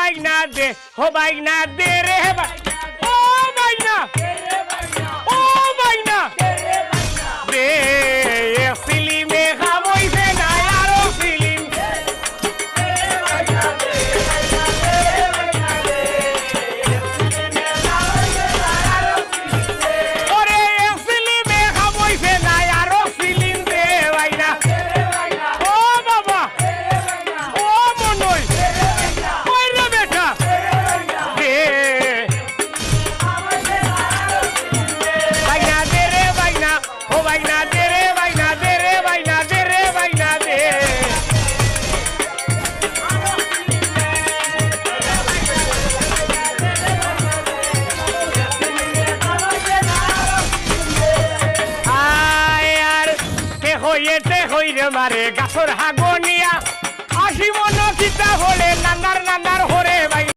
বাইনা দে ও বাইনা দে রে ও বাইনা ও বাইনা দে ফিল্মে খামইছে না আরো ফিল্ম ওরে ফিল্মে খামইছে না আরো ফিল্ম দে বাইনা ও বাবা ও মনই ওই রে বেটা দে বাইনা দে রে বাইনা ও বাইনা দে রে বাইনা দে রে বাইনা দে রে বাইনা দে আয়ার কে হইরে মারে গাছর হাগনিয়া আসি মন কিতা হলে নান্দার নান্দার